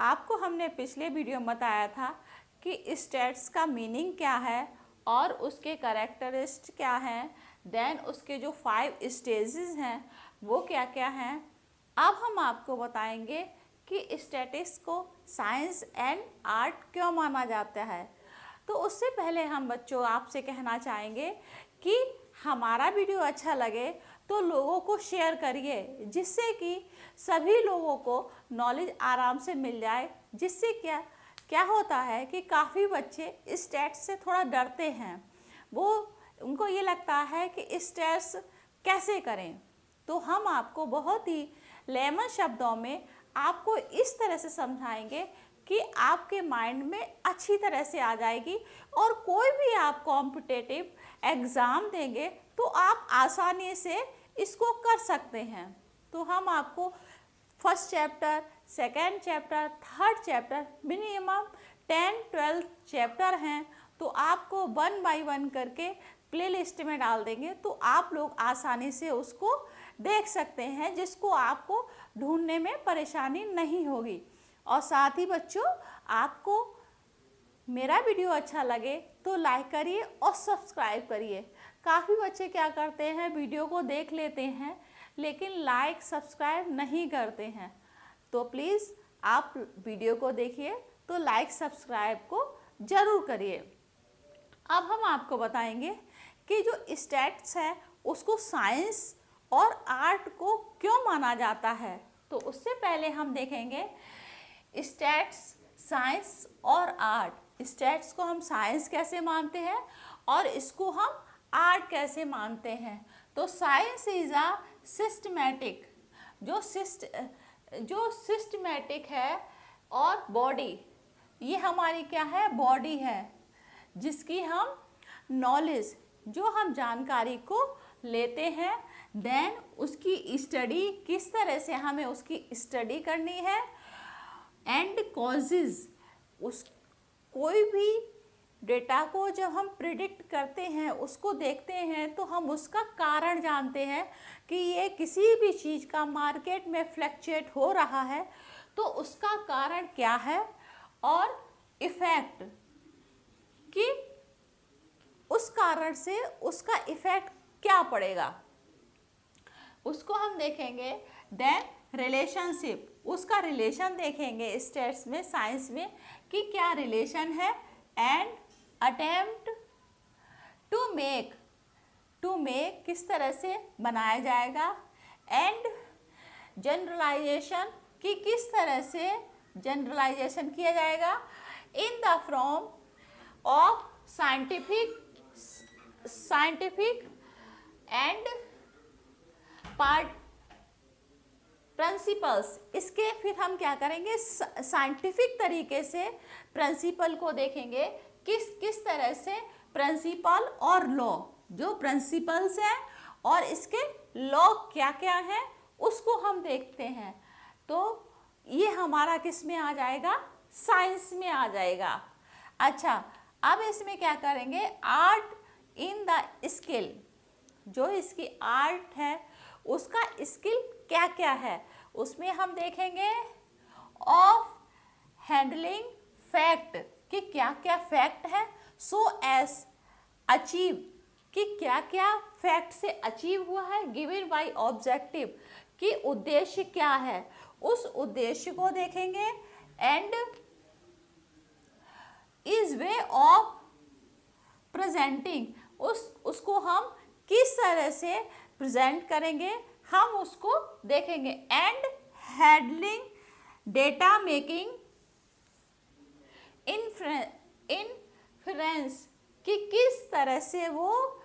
आपको हमने पिछले वीडियो में बताया था कि स्टेट्स का मीनिंग क्या है और उसके कैरेक्टरिस्टिक क्या हैं, देन उसके जो 5 स्टेजेस हैं वो क्या क्या हैं। अब हम आपको बताएंगे कि स्टैटिक्स को साइंस एंड आर्ट क्यों माना जाता है। तो उससे पहले हम बच्चों आपसे कहना चाहेंगे कि हमारा वीडियो अच्छा लगे तो लोगों को शेयर करिए, जिससे कि सभी लोगों को नॉलेज आराम से मिल जाए। जिससे क्या क्या होता है कि काफ़ी बच्चे स्टैट्स से थोड़ा डरते हैं, वो उनको ये लगता है कि स्टैट्स कैसे करें। तो हम आपको बहुत ही लेमन शब्दों में आपको इस तरह से समझाएंगे कि आपके माइंड में अच्छी तरह से आ जाएगी और कोई भी आप कॉम्पिटिटिव एग्ज़ाम देंगे तो आप आसानी से इसको कर सकते हैं। तो हम आपको first chapter, second chapter, third chapter, minimum 10-12 chapter हैं, तो आपको 1 बाय 1 करके प्ले लिस्ट में डाल देंगे, तो आप लोग आसानी से उसको देख सकते हैं, जिसको आपको ढूंढने में परेशानी नहीं होगी। और साथ ही बच्चों, आपको मेरा वीडियो अच्छा लगे तो लाइक करिए और सब्सक्राइब करिए। काफ़ी बच्चे क्या करते हैं, वीडियो को देख लेते हैं लेकिन लाइक सब्सक्राइब नहीं करते हैं। तो प्लीज़ आप वीडियो को देखिए तो लाइक सब्सक्राइब को ज़रूर करिए। अब हम आपको बताएंगे कि जो स्टैट्स है उसको साइंस और आर्ट को क्यों माना जाता है। तो उससे पहले हम देखेंगे स्टैट्स, साइंस और आर्ट। स्टैट्स को हम साइंस कैसे मानते हैं और इसको हम आर्ट कैसे मानते हैं। तो साइंस इज अ सिस्टमैटिक, जो सिस्टमैटिक है, और बॉडी, ये हमारी क्या है, बॉडी है, जिसकी हम नॉलेज, जो हम जानकारी को लेते हैं, देन उसकी स्टडी, किस तरह से हमें उसकी स्टडी करनी है, एंड कॉजेज, उस कोई भी डेटा को जब हम प्रिडिक्ट करते हैं, उसको देखते हैं, तो हम उसका कारण जानते हैं कि ये किसी भी चीज़ का मार्केट में फ्लक्चुएट हो रहा है तो उसका कारण क्या है, और इफ़ेक्ट कि उस कारण से उसका इफ़ेक्ट क्या पड़ेगा, उसको हम देखेंगे। देन रिलेशनशिप, उसका रिलेशन देखेंगे स्टेट्स में, साइंस में, कि क्या रिलेशन है, एंड अटेम्प्ट टू मेक किस तरह से बनाया जाएगा, एंड जनरलाइजेशन, कि किस तरह से जनरलाइजेशन किया जाएगा, in the form of scientific and part principles. इसके फिर हम क्या करेंगे, साइंटिफिक तरीके से प्रिंसिपल को देखेंगे, किस तरह से प्रिंसिपल और लॉ, जो प्रिंसिपल्स हैं और इसके लॉ क्या क्या हैं उसको हम देखते हैं। तो ये हमारा किस में आ जाएगा, साइंस में आ जाएगा। अच्छा, अब इसमें क्या करेंगे, आर्ट इन द स्किल, जो इसकी आर्ट है उसका स्किल क्या क्या है, उसमें हम देखेंगे ऑफ हैंडलिंग फैक्ट, कि क्या क्या फैक्ट है, सो एस अचीव, कि क्या क्या फैक्ट से अचीव हुआ है, गिवन बाय ऑब्जेक्टिव, कि उद्देश्य क्या है, उस उद्देश्य को देखेंगे, and is way of presenting, उसको हम किस तरह से प्रेजेंट करेंगे, हम उसको देखेंगे, and handling data making inference, कि किस तरह से वो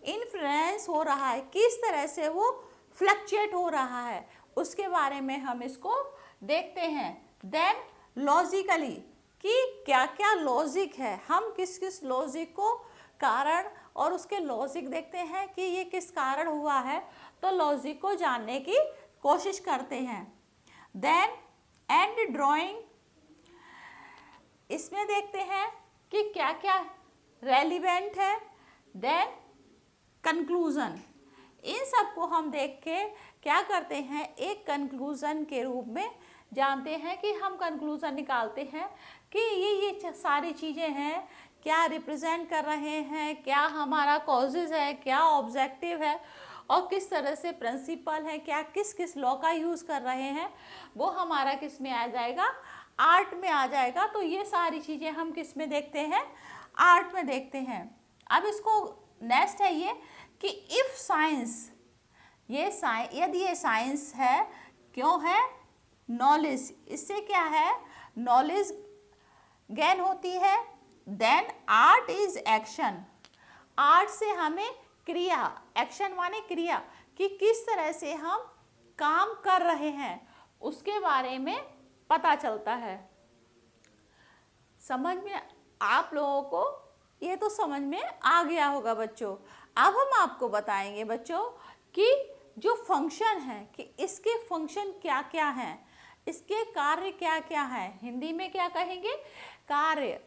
इन्फ्लुएंस हो रहा है, किस तरह से वो फ्लक्चुएट हो रहा है, उसके बारे में हम इसको देखते हैं। देन लॉजिकली, कि क्या क्या लॉजिक है, हम किस किस लॉजिक को कारण और उसके लॉजिक देखते हैं कि ये किस कारण हुआ है, तो लॉजिक को जानने की कोशिश करते हैं। देन एंड ड्राइंग, इसमें देखते हैं कि क्या क्या रेलिवेंट है। देन कंक्लूजन, इन सब को हम देख के क्या करते हैं, एक कंक्लूज़न के रूप में जानते हैं कि हम कंक्लूज़न निकालते हैं कि ये सारी चीज़ें हैं, क्या रिप्रेजेंट कर रहे हैं, क्या हमारा कॉजेज़ है, क्या ऑब्जेक्टिव है और किस तरह से प्रिंसिपल है, क्या किस किस लॉ का यूज़ कर रहे हैं, वो हमारा किस में आ जाएगा, आर्ट में आ जाएगा। तो ये सारी चीज़ें हम किस में देखते हैं, आर्ट में देखते हैं। अब इसको नेक्स्ट है ये कि इफ़ साइंस, ये यदि ये साइंस है, क्यों है, नॉलेज, इससे क्या है, नॉलेज गेन होती है। Then art is action, art से हमें क्रिया, एक्शन माने क्रिया, कि किस तरह से हम काम कर रहे हैं उसके बारे में पता चलता है। समझ में आप लोगों को ये तो समझ में आ गया होगा बच्चों। अब हम आपको बताएंगे बच्चों कि जो फंक्शन है, कि इसके फंक्शन क्या क्या हैं, इसके कार्य क्या क्या हैं। हिंदी में क्या कहेंगे, कार्य,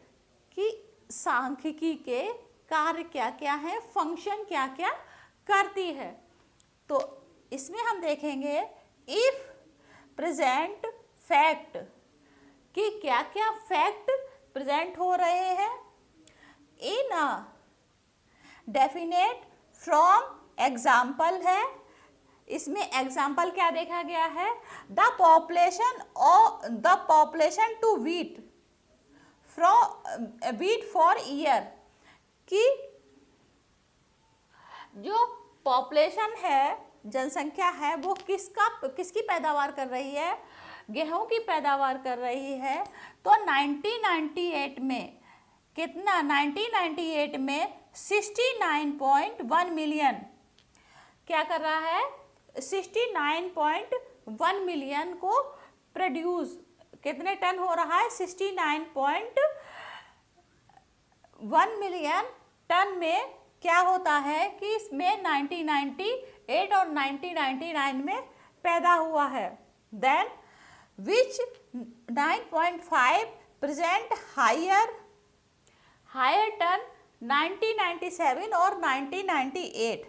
कि सांख्यिकी के कार्य क्या क्या है, फंक्शन क्या क्या करती है। तो इसमें हम देखेंगे इफ प्रेजेंट फैक्ट, कि क्या क्या फैक्ट प्रेजेंट हो रहे हैं in a definite from example है। इसमें एग्जाम्पल क्या देखा गया है, the population to wheat from wheat for year, कि जो पॉपुलेशन है, जनसंख्या है, वो किसकी पैदावार कर रही है, गेहूं की पैदावार कर रही है। तो 1998 में कितना, 1998 में 69.1 मिलियन क्या कर रहा है, 69.1 मिलियन को प्रोड्यूस, कितने टन हो रहा है, 69.1 मिलियन टन में क्या होता है कि इसमें 1998 और 1999 में पैदा हुआ है। Then which 9.5 present higher ton 1997 और 1998।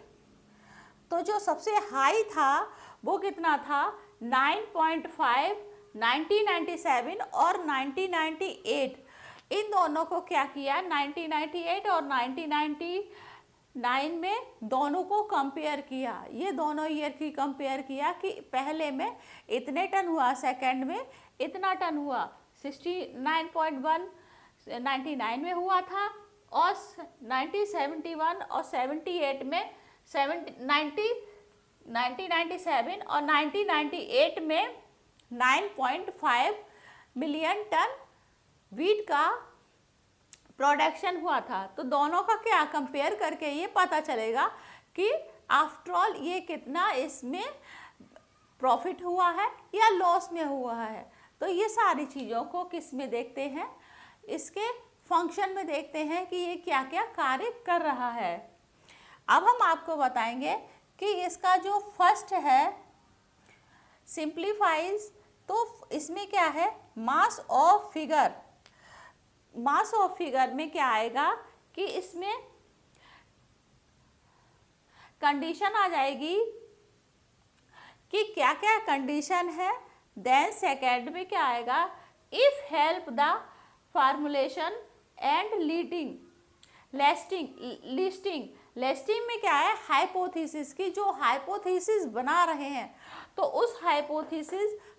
तो जो सबसे हाई था वो कितना था, 9.5 1997 और 1998। इन दोनों को क्या किया, 1998 और 1999 में दोनों को कंपेयर किया, ये दोनों ईयर की कंपेयर किया कि पहले में इतने टन हुआ, सेकंड में इतना टन हुआ। 69.1 99 में हुआ था और 1971 और 78 में 1997 और 1998 में 9.5 मिलियन टन वीट का प्रोडक्शन हुआ था। तो दोनों का क्या कंपेयर करके ये पता चलेगा कि आफ्टर ऑल ये कितना इसमें प्रॉफिट हुआ है या लॉस में हुआ है। तो ये सारी चीज़ों को किस में देखते हैं, इसके फंक्शन में देखते हैं कि ये क्या क्या कार्य कर रहा है। अब हम आपको बताएंगे कि इसका जो फर्स्ट है सिंप्लीफाइज, तो इसमें क्या है, mass of figure. Mass of figure में क्या आएगा कि इसमें कंडीशन आ जाएगी कि क्या क्या कंडीशन है। देन सेकेंड में क्या आएगा, if help the formulation and listing में क्या है, हाइपोथेसिस की, जो हाइपोथेसिस बना रहे हैं तो उस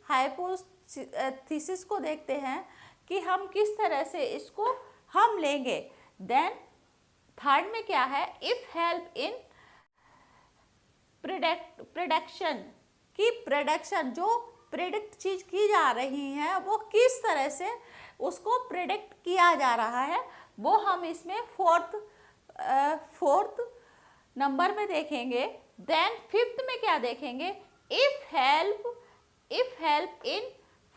हाइपोथेसिस को देखते हैं कि हम किस तरह से इसको हम लेंगे। देन थर्ड में क्या है, इफ हेल्प इन प्रेडिक्शन, की प्रेडिक्शन, जो प्रेडिक्ट चीज की जा रही है वो किस तरह से उसको प्रेडिक्ट किया जा रहा है, वो हम इसमें फोर्थ नंबर में देखेंगे। देन फिफ्थ में क्या देखेंगे, if help in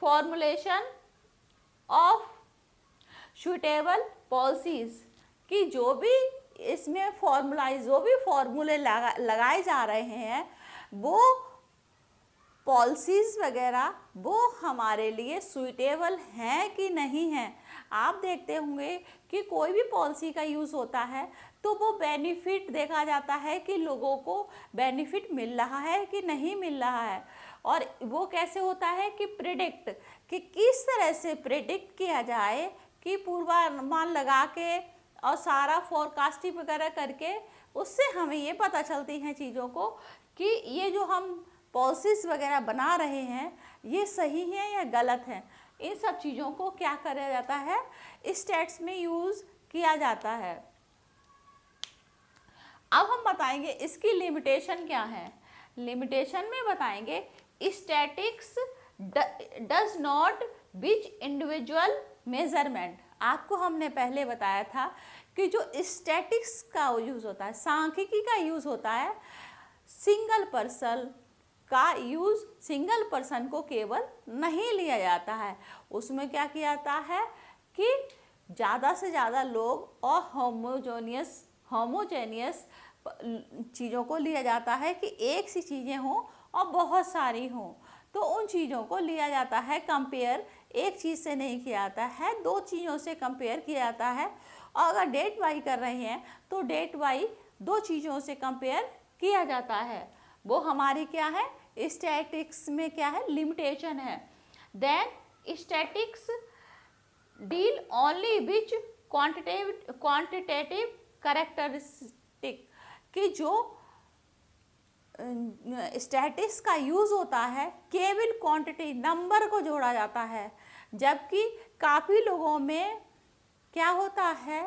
formulation of suitable policies, कि जो भी इसमें फॉर्मूले लगाए जा रहे हैं वो पॉलिसीज़ वगैरह वो हमारे लिए सूटेबल हैं कि नहीं हैं। आप देखते होंगे कि कोई भी पॉलिसी का यूज़ होता है तो वो बेनिफिट देखा जाता है कि लोगों को बेनिफिट मिल रहा है कि नहीं मिल रहा है। और वो कैसे होता है कि प्रिडिक्ट, कि किस तरह से प्रिडिक्ट किया जाए कि पूर्वानुमान लगा के और सारा फोरकास्टिंग वगैरह करके उससे हमें ये पता चलती हैं चीज़ों को कि ये जो हम पॉलिसीज़ वगैरह बना रहे हैं ये सही है या गलत है। इन सब चीज़ों को क्या करा जाता है, स्टैट्स में यूज़ किया जाता है। अब हम बताएंगे इसकी लिमिटेशन क्या है। लिमिटेशन में बताएंगे statics does not which individual measurement. आपको हमने पहले बताया था कि जो स्टैटिक्स का यूज़ होता है, सांख्यिकी का यूज़ होता है, सिंगल पर्सन का यूज़ सिंगल पर्सन को केवल नहीं लिया जाता है। उसमें क्या किया जाता है कि ज़्यादा से ज़्यादा लोग और होमोजेनियस चीज़ों को लिया जाता है कि एक सी चीज़ें हों और बहुत सारी हों, तो उन चीज़ों को लिया जाता है। कंपेयर एक चीज़ से नहीं किया जाता है, दो चीज़ों से कंपेयर किया जाता है। और अगर डेट वाई कर रहे हैं तो डेट वाई दो चीज़ों से कंपेयर किया जाता है। वो हमारी क्या है, स्टैटिक्स में क्या है, लिमिटेशन है। Then statics deal only which quantitative characteristic, कि जो स्टैटिक्स का यूज़ होता है केवल क्वांटिटी नंबर को जोड़ा जाता है, जबकि काफ़ी लोगों में क्या होता है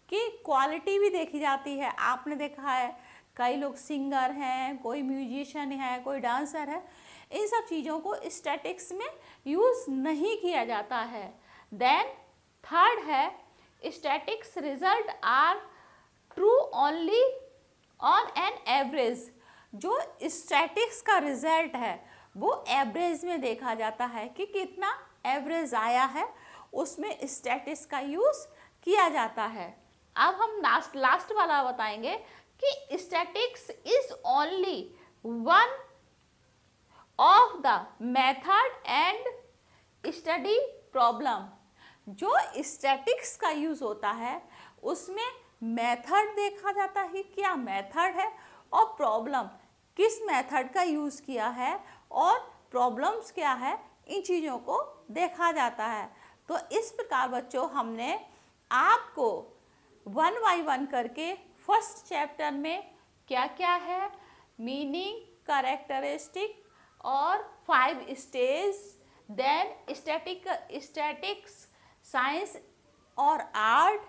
कि क्वालिटी भी देखी जाती है। आपने देखा है कई लोग सिंगर हैं, कोई म्यूजिशियन है, कोई डांसर है, इन सब चीज़ों को स्टैटिक्स में यूज़ नहीं किया जाता है। देन थर्ड है statics result are true only on an average. जो स्टैटिक्स का रिजल्ट है वो एवरेज में देखा जाता है कि कितना एवरेज आया है, उसमें स्टैटिक्स का यूज़ किया जाता है। अब हम लास्ट वाला बताएंगे कि statics is only one of the method and study problem. जो स्टैटिक्स का यूज़ होता है उसमें मेथड देखा जाता है, क्या मेथड है, और प्रॉब्लम किस मेथड का यूज़ किया है और प्रॉब्लम्स क्या है, इन चीज़ों को देखा जाता है। तो इस प्रकार बच्चों हमने आपको 1 बाय 1 करके फर्स्ट चैप्टर में क्या क्या है, मीनिंग, कैरेक्टरिस्टिक और 5 स्टेज, देन स्टैटिक्स, साइंस और आर्ट,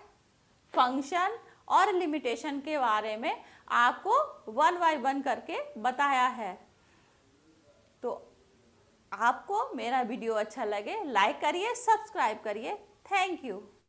फंक्शन और लिमिटेशन के बारे में आपको 1 बाय 1 करके बताया है। तो आपको मेरा वीडियो अच्छा लगे लाइक करिए, सब्सक्राइब करिए। Thank you.